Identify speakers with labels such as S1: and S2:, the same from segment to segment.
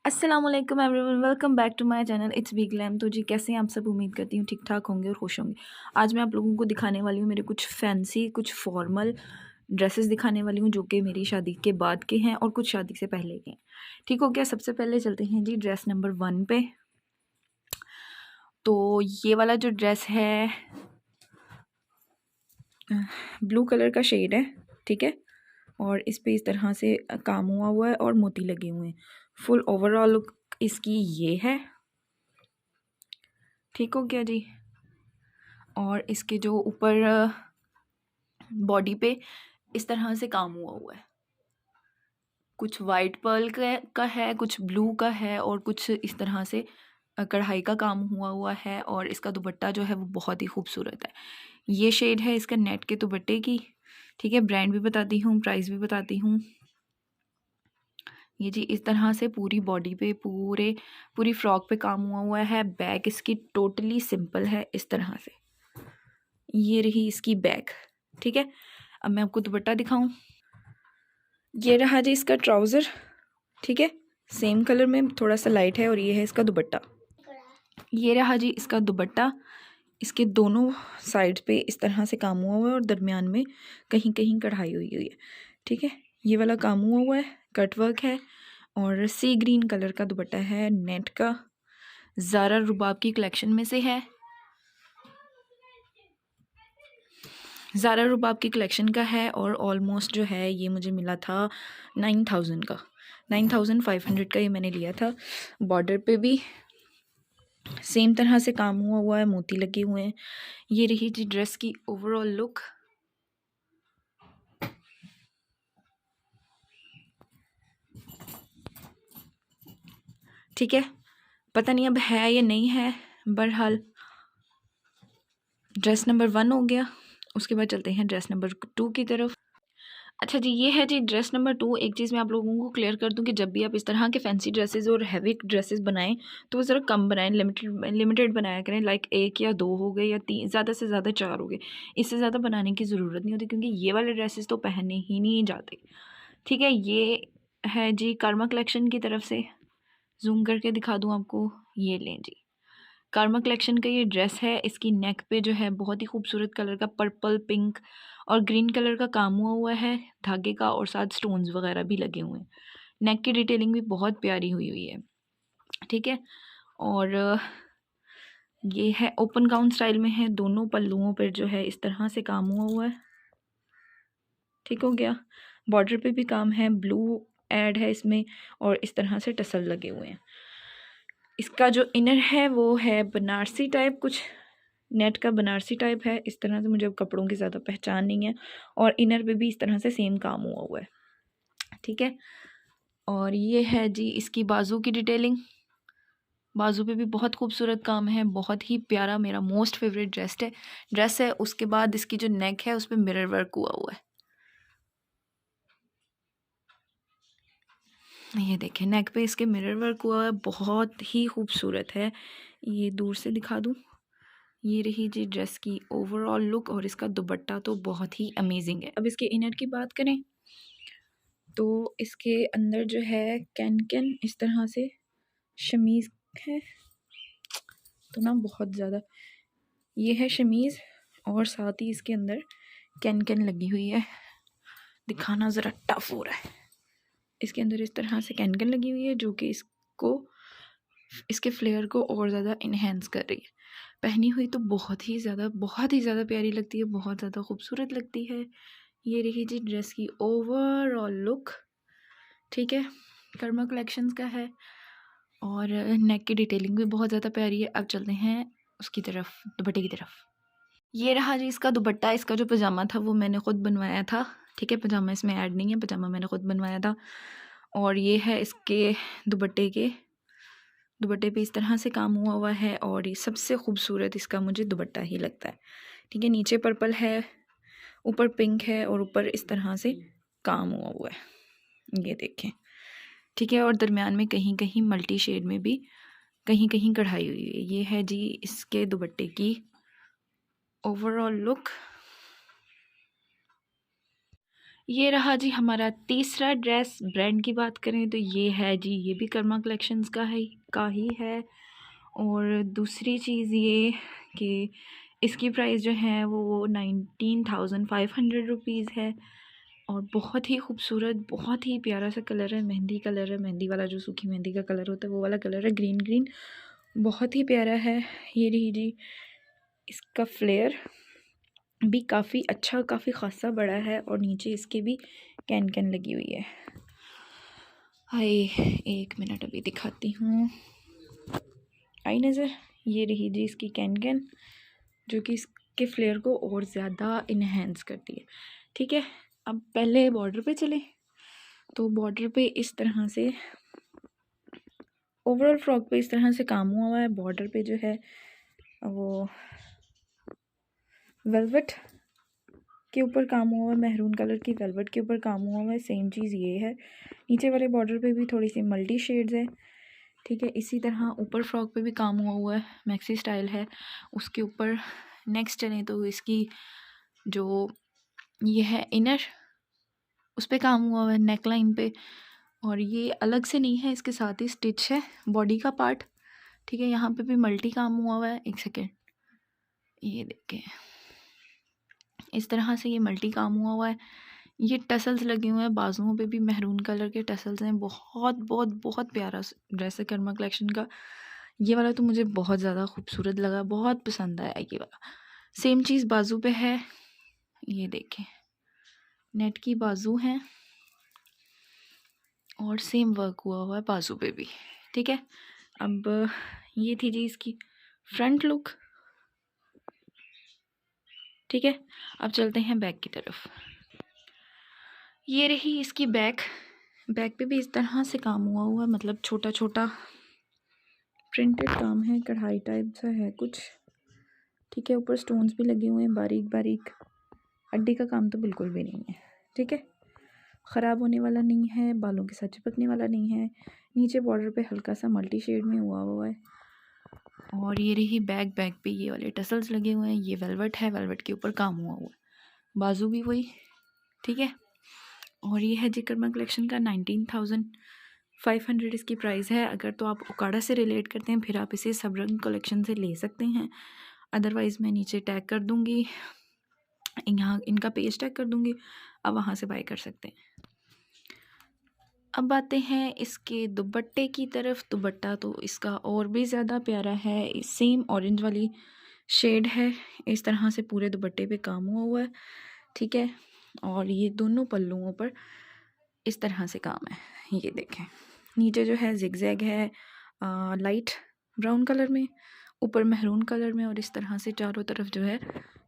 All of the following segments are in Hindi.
S1: अस्सलाम वालेकुम everyone, welcome back to my channel it's be glam. तो जी कैसे हैं आप सब? उम्मीद करती हूँ ठीक ठाक होंगे और खुश होंगे। आज मैं आप लोगों को दिखाने वाली हूँ मेरे कुछ फैंसी कुछ फॉर्मल ड्रेसेस दिखाने वाली हूँ जो कि मेरी शादी के बाद के हैं और कुछ शादी से पहले के हैं। ठीक हो गया? सबसे पहले चलते हैं जी ड्रेस नंबर 1 पे। तो ये वाला जो ड्रेस है ब्लू कलर का शेड है, ठीक है। और इस पे इस तरह से काम हुआ हुआ है और मोती लगे हुए हैं। फुल ओवरऑल लुक इसकी ये है। ठीक हो गया जी। और इसके जो ऊपर बॉडी पे इस तरह से काम हुआ हुआ है। कुछ वाइट पर्ल का है, कुछ ब्लू का है और कुछ इस तरह से कढ़ाई का काम हुआ हुआ है। और इसका दुपट्टा जो है वो बहुत ही खूबसूरत है। ये शेड है इसका नेट के दुपट्टे की, ठीक है। ब्रांड भी बताती हूँ, प्राइस भी बताती हूँ। ये जी इस तरह से पूरी बॉडी पे पूरी फ्रॉक पे काम हुआ हुआ है। बैक इसकी टोटली सिंपल है इस तरह से। ये रही इसकी बैक, ठीक है। अब मैं आपको दुपट्टा दिखाऊं। ये रहा जी इसका ट्राउज़र, ठीक है। सेम कलर में थोड़ा सा लाइट है। और ये है इसका दुपट्टा। ये रहा जी इसका दुपट्टा। इसके दोनों साइड पे इस तरह से काम हुआ हुआ है और दरमियान में कहीं कहीं कढ़ाई हुई हुई है, ठीक है। ये वाला काम हुआ हुआ है, कट वर्क है। और सी ग्रीन कलर का दुपट्टा है नेट का। ज़ारा रुबाब की कलेक्शन में से है। ज़ारा रुबाब की कलेक्शन का है और ऑलमोस्ट जो है ये मुझे मिला था 9000 का, 9500 का ये मैंने लिया था। बॉर्डर पे भी सेम तरह से काम हुआ हुआ है, मोती लगे हुए हैं। ये रही जी ड्रेस की ओवरऑल लुक। ठीक है, पता नहीं अब है या नहीं है। बहरहाल ड्रेस नंबर 1 हो गया। उसके बाद चलते हैं ड्रेस नंबर 2 की तरफ। अच्छा जी, ये है जी ड्रेस नंबर 2। एक चीज़ मैं आप लोगों को क्लियर कर दूं कि जब भी आप इस तरह के फैंसी ड्रेसेस और हैवी ड्रेसेस बनाएं तो वो ज़रा कम बनाएं, लिमिटेड बनाया करें। लाइक 1 या 2 हो गए या 3, ज़्यादा से ज़्यादा 4 हो गए। इससे ज़्यादा बनाने की ज़रूरत नहीं होती क्योंकि ये वाले ड्रेसेस तो पहनने ही नहीं जाते, ठीक है। ये है जी कर्मा कलेक्शन की तरफ से। जूम करके दिखा दूँ आपको, ये लें जी कर्मा कलेक्शन का ये ड्रेस है। इसकी नेक पे जो है बहुत ही खूबसूरत कलर का पर्पल, पिंक और ग्रीन कलर का काम हुआ हुआ है धागे का, और साथ स्टोन्स वगैरह भी लगे हुए हैं। नेक की डिटेलिंग भी बहुत प्यारी हुई हुई है, ठीक है। और ये है ओपन गाउन स्टाइल में है। दोनों पल्लुओं पर जो है इस तरह से काम हुआ हुआ है, ठीक हो गया। बॉर्डर पे भी काम है, ब्लू ऐड है इसमें और इस तरह से टसल लगे हुए हैं। इसका जो इनर है वो है बनारसी टाइप, कुछ नेट का बनारसी टाइप है इस तरह से। मुझे अब कपड़ों की ज़्यादा पहचान नहीं है। और इनर पे भी इस तरह से सेम काम हुआ हुआ है, ठीक है। और ये है जी इसकी बाजू की डिटेलिंग। बाजू पे भी बहुत खूबसूरत काम है, बहुत ही प्यारा, मेरा मोस्ट फेवरेट ड्रेस है। उसके बाद इसकी जो नेक है उस पर मिरर वर्क हुआ हुआ है। ये देखें, नेक पे इसके मिरर वर्क हुआ है, बहुत ही खूबसूरत है। ये दूर से दिखा दूँ। ये रही जी ड्रेस की ओवरऑल लुक और इसका दुपट्टा तो बहुत ही अमेजिंग है। अब इसके इनर की बात करें तो इसके अंदर जो है कैन कैन इस तरह से शमीज़ है, तो ना बहुत ज़्यादा ये है शमीज़। और साथ ही इसके अंदर कैन कैन लगी हुई है। दिखाना ज़रा टफ हो रहा है। इसके अंदर इस तरह से कैन कैन लगी हुई है जो कि इसके फ्लेयर को और ज़्यादा इन्हेंस कर रही है। पहनी हुई तो बहुत ही ज़्यादा प्यारी लगती है, बहुत ज़्यादा खूबसूरत लगती है। ये रही जी ड्रेस की ओवरऑल लुक, ठीक है। कर्मा कलेक्शंस का है और नेक की डिटेलिंग भी बहुत ज़्यादा प्यारी है। अब चलते हैं उसकी तरफ, दुपट्टे की तरफ। ये रहा जी इसका दुपट्टा। इसका जो पजामा था वो मैंने ख़ुद बनवाया था, ठीक है। पजामा इसमें ऐड नहीं है, पजामा मैंने ख़ुद बनवाया था। और ये है इसके दुपट्टे पे इस तरह से काम हुआ हुआ है। और ये सबसे खूबसूरत इसका मुझे दुपट्टा ही लगता है, ठीक है। नीचे पर्पल है, ऊपर पिंक है और ऊपर इस तरह से काम हुआ हुआ है, ये देखें, ठीक है। और दरमियान में कहीं कहीं मल्टी शेड में भी कहीं कहीं कढ़ाई हुई है। ये है जी इसके दुपट्टे की ओवरऑल लुक। ये रहा जी हमारा तीसरा ड्रेस। ब्रांड की बात करें तो ये है जी, ये भी कर्मा कलेक्शंस का ही है। और दूसरी चीज़ ये कि इसकी प्राइस जो है वो 19,500 रुपीज़ है। और बहुत ही खूबसूरत, बहुत ही प्यारा सा कलर है, मेहंदी कलर है। मेहंदी वाला जो सूखी मेहंदी का कलर होता है वो वाला कलर है, ग्रीन ग्रीन, बहुत ही प्यारा है। ये रही जी इसका फ्लेयर भी काफ़ी अच्छा, काफ़ी ख़ासा बड़ा है। और नीचे इसके भी कैन कैन लगी हुई है। हाय, एक मिनट अभी दिखाती हूँ, आई नज़र। ये रही जी इसकी कैन कैन, जो कि इसके फ्लेयर को और ज़्यादा इन्हेंस करती है। ठीक है, अब पहले बॉर्डर पे चले। तो बॉर्डर पे इस तरह से, ओवरऑल फ्रॉक पे इस तरह से काम हुआ है। बॉर्डर पे जो है वो वेलवेट के ऊपर काम हुआ है, मैरून कलर की वेलवेट के ऊपर काम हुआ है। सेम चीज़ ये है, नीचे वाले बॉर्डर पे भी थोड़ी सी मल्टी शेड्स है। ठीक है, इसी तरह ऊपर फ्रॉक पे भी काम हुआ है, मैक्सी स्टाइल है। उसके ऊपर नेक्स्ट चलें तो इसकी जो ये है इनर, उस पर काम हुआ है नेक लाइन पे। और ये अलग से नहीं है, इसके साथ ही स्टिच है बॉडी का पार्ट। ठीक है, यहाँ पे भी मल्टी काम हुआ है। एक सेकेंड, ये देखें, इस तरह से ये मल्टी काम हुआ है। ये टसल्स लगे हुए हैं बाजुओं पे भी, मैरून कलर के टसल्स हैं। बहुत बहुत बहुत प्यारा ड्रेस है कर्मा कलेक्शन का। ये वाला तो मुझे बहुत ज़्यादा खूबसूरत लगा, बहुत पसंद आया ये वाला। सेम चीज़ बाजू पे है, ये देखें, नेट की बाजू हैं और सेम वर्क हुआ है बाजू पे भी। ठीक है, अब ये थी जी इसकी फ्रंट लुक। ठीक है, अब चलते हैं बैक की तरफ। ये रही इसकी बैक। बैक पे भी इस तरह से काम हुआ है, मतलब छोटा छोटा प्रिंटेड काम है, कढ़ाई टाइप सा है कुछ। ठीक है, ऊपर स्टोन्स भी लगे हुए हैं बारीक बारीक। अड्डी का काम तो बिल्कुल भी नहीं है। ठीक है, ख़राब होने वाला नहीं है, बालों के साथ चिपकने वाला नहीं है। नीचे बॉर्डर पे हल्का सा मल्टी शेड में हुआ है। और ये रही बैक। बैक पे ये वाले टसल्स लगे हुए हैं, ये वेलवेट है, वेलवेट के ऊपर काम हुआ है। बाजू भी वही। ठीक है, और ये है जी कर्मा कलेक्शन का 19,500 इसकी प्राइस है। अगर तो आप उकाड़ा से रिलेट करते हैं फिर आप इसे सबरंग कलेक्शन से ले सकते हैं। अदरवाइज़ मैं नीचे टैग कर दूँगी, यहाँ इनका पेज टैग कर दूँगी, आप वहाँ से बाय कर सकते हैं। अब आते हैं इसके दुपट्टे की तरफ। दुपट्टा तो इसका और भी ज़्यादा प्यारा है, सेम ऑरेंज वाली शेड है। इस तरह से पूरे दुपट्टे पे काम हुआ है। ठीक है, और ये दोनों पल्लुओं पर इस तरह से काम है। ये देखें, नीचे जो है जिगजैग है लाइट ब्राउन कलर में, ऊपर मैरून कलर में, और इस तरह से चारों तरफ जो है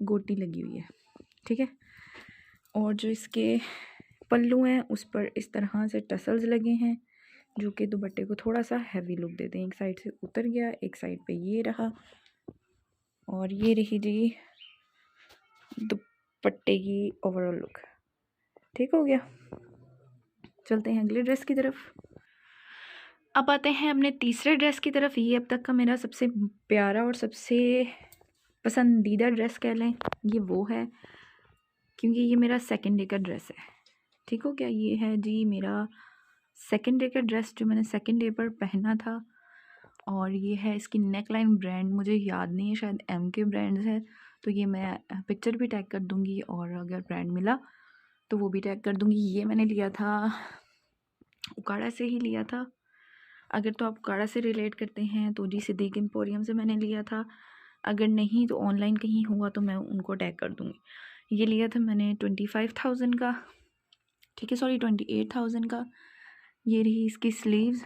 S1: गोटी लगी हुई है। ठीक है, और जो इसके पल्लू हैं उस पर इस तरह से टसल्स लगे हैं, जो कि दुपट्टे को थोड़ा सा हैवी लुक देते हैं। एक साइड से उतर गया, एक साइड पे ये रहा। और ये रही जी दुपट्टे की ओवरऑल लुक। ठीक हो गया, चलते हैं अगले ड्रेस की तरफ। अब आते हैं अपने तीसरे ड्रेस की तरफ। ये अब तक का मेरा सबसे प्यारा और सबसे पसंदीदा ड्रेस कह लें, ये वो है, क्योंकि ये मेरा सेकंड डे का ड्रेस है। ठीक हो गया, ये है जी मेरा सेकंड डे का ड्रेस, जो मैंने सेकंड डे पर पहना था। और ये है इसकी नेक लाइन। ब्रांड मुझे याद नहीं है, शायद एम के ब्रांड्स है, तो ये मैं पिक्चर भी टैग कर दूँगी, और अगर ब्रांड मिला तो वो भी टैग कर दूँगी। ये मैंने लिया था उकाड़ा से ही लिया था। अगर तो आप उकाड़ा से रिलेट करते हैं तो जी सिद्दीक एम्पोरियम से मैंने लिया था। अगर नहीं तो ऑनलाइन कहीं हुआ तो मैं उनको टैग कर दूँगी। ये लिया था मैंने 25,000 का। ठीक है, सॉरी 28,000 का। ये रही इसकी स्लीव्स,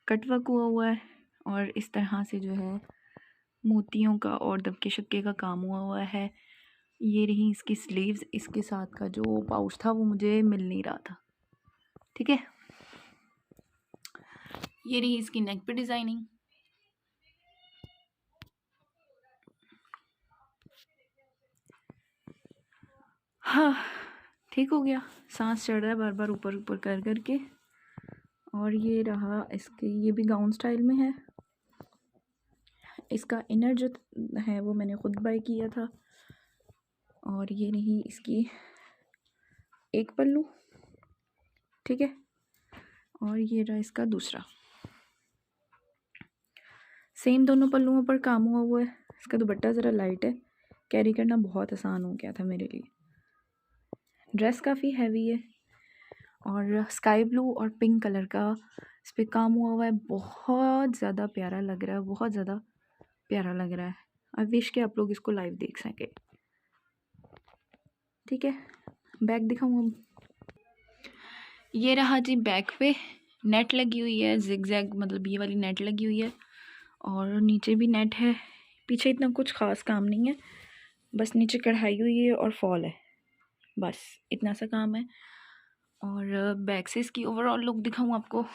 S1: कट वर्क हुआ है, और इस तरह से जो है मोतियों का और दबके शक्के का काम हुआ है। ये रही इसकी स्लीव्स। इसके साथ का जो पाउच था वो मुझे मिल नहीं रहा था। ठीक है, ये रही इसकी नेक पे डिज़ाइनिंग। हाँ, ठीक हो गया, सांस चढ़ रहा है बार बार ऊपर ऊपर कर कर के। और ये रहा इसके, ये भी गाउन स्टाइल में है। इसका इनर जो है वो मैंने ख़ुद बाय किया था। और ये रही इसकी एक पल्लू, ठीक है, और ये रहा इसका दूसरा। सेम दोनों पल्लुओं पर काम हुआ है। इसका दुपट्टा ज़रा लाइट है, कैरी करना बहुत आसान हो गया था मेरे लिए। ड्रेस काफ़ी हैवी है और स्काई ब्लू और पिंक कलर का इस पर काम हुआ है। बहुत ज़्यादा प्यारा लग रहा है, बहुत ज़्यादा प्यारा लग रहा है। आई विश कि आप लोग इसको लाइव देख सकें। ठीक है, बैक दिखाऊँ अब। ये रहा जी बैक पे, नेट लगी हुई है, जिग जैग मतलब ये वाली नेट लगी हुई है और नीचे भी नेट है। पीछे इतना कुछ ख़ास काम नहीं है, बस नीचे कढ़ाई हुई है और फॉल है, बस इतना सा काम है। और बैक से इसकी ओवरऑल लुक दिखाऊं आपको।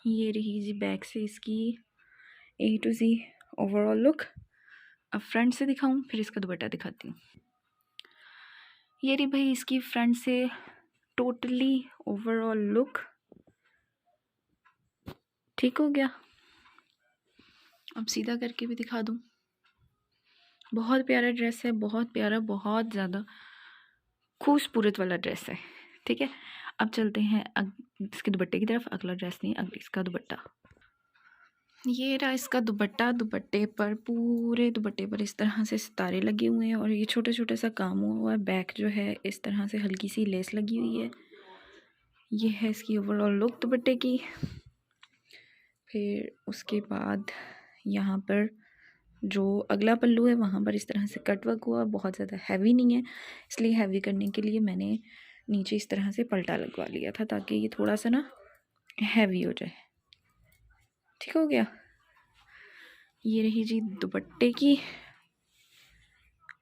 S1: ये रही जी बैक से इसकी A to Z overall look. अब फ्रंट से दिखाऊं, फिर इसका दुपट्टा दिखाती हूँ। ये रही भाई इसकी फ्रंट से टोटली ओवरऑल लुक। ठीक हो गया, अब सीधा करके भी दिखा दूँ। बहुत प्यारा ड्रेस है, बहुत प्यारा, बहुत ज़्यादा खूबसूरत वाला ड्रेस है। ठीक है, अब चलते हैं इसके दुपट्टे की तरफ। अगला ड्रेस नहीं, अगली इसका दुपट्टा। ये रहा इसका दुपट्टा। दुपट्टे पर, पूरे दुपट्टे पर इस तरह से सितारे लगे हुए हैं और ये छोटे छोटे सा काम हुआ है। बैक जो है इस तरह से हल्की सी लेस लगी हुई है। ये है इसकी ओवरऑल लुक दुपट्टे की। फिर उसके बाद यहाँ पर जो अगला पल्लू है वहाँ पर इस तरह से कट वर्क हुआ। बहुत ज़्यादा हैवी नहीं है, इसलिए हैवी करने के लिए मैंने नीचे इस तरह से पलटा लगवा लिया था ताकि ये थोड़ा सा ना हैवी हो जाए। ठीक हो गया। ये रही जी दुपट्टे की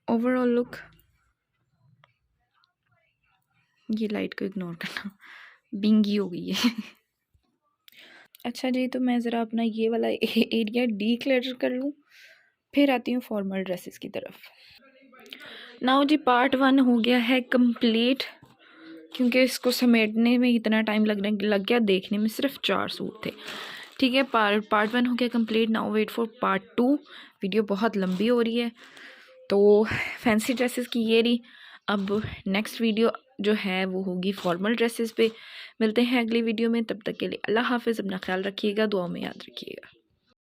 S1: ओवरऑल लुक। ये लाइट को इग्नोर करना, बिंगी हो गई है। अच्छा जी, तो मैं ज़रा अपना ये वाला एरिया डीक्लटर कर लूँ, फिर आती हूँ फॉर्मल ड्रेसेस की तरफ। नाउ जी पार्ट 1 हो गया है कंप्लीट, क्योंकि इसको समेटने में इतना टाइम लग गया। देखने में सिर्फ 4 सूट थे। ठीक है, पार्ट 1 हो गया complete. Now wait for part 2। Video बहुत लंबी हो रही है, तो फैंसी ड्रेसेस की ये रही। अब नेक्स्ट वीडियो जो है वो होगी फॉर्मल ड्रेसेस पे। मिलते हैं अगली वीडियो में, तब तक के लिए अल्लाह हाफिज़। अपना ख्याल रखिएगा, दुआ में याद रखिएगा।